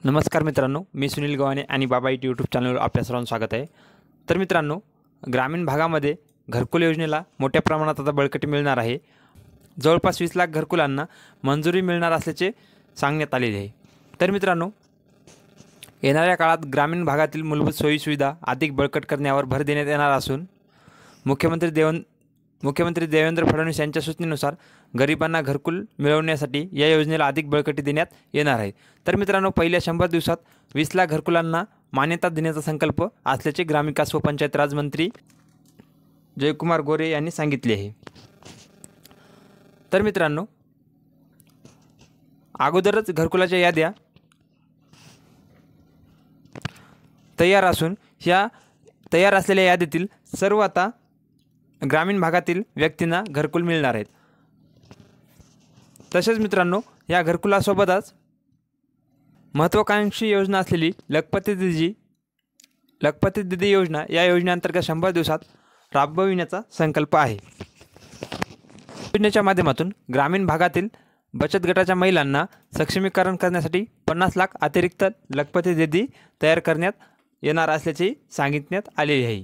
नमस्कार मित्रांनो, मी सुनील गव्हाणे आणि बाबा इट यूट्यूब चॅनलवर आपल्या सर्वांचं स्वागत आहे। तर मित्रांनो, ग्रामीण भागामध्ये घरकुल योजनेला मोठ्या प्रमाणात आता बळकटी मिळणार आहे। जवळपास 20 लाख घरकुलांना मंजुरी मिळणार असल्याचे सांगण्यात आलेले आहे। तर मित्रांनो, येणाऱ्या काळात ग्रामीण भागातील मूलभूत सोयीसुविधा अधिक बळकट करण्यावर भर देण्यात येणार असून मुख्यमंत्री देवेंद्र फडणवीस यांच्या सूचनेनुसार गरिबांना घरकुल मिळवण्यासाठी या योजनेला अधिक बळकटी देण्यात येणार आहे। तर मित्रांनो, पहिल्या 100 दिवसात 20 लाख घरकुलांना मान्यता देण्याचा संकल्प असल्याचे ग्रामविकास व पंचायत राज मंत्री जयकुमार गोरे यांनी सांगितले आहे। तर मित्रांनो, अगोदरच घरकुलाच्या याद्या तयार असून ह्या तयार असलेल्या यादीतील सर्व आता ग्रामीण भागातील व्यक्तींना घरकुल मिळणार आहेत। तसेच मित्रांनो, या घरकुलासोबतच महत्त्वाकांक्षी योजना असलेली लखपती दीदी योजना या योजनेअंतर्गत 100 दिवसात राबविण्याचा संकल्प आहे। योजनेच्या माध्यमातून ग्रामीण भागातील बचत गटाच्या महिलांना सक्षमीकरण करण्यासाठी 50 लाख अतिरिक्त लखपती दीदी तयार करण्यात येणार असल्याचे सांगितण्यात आले आहे।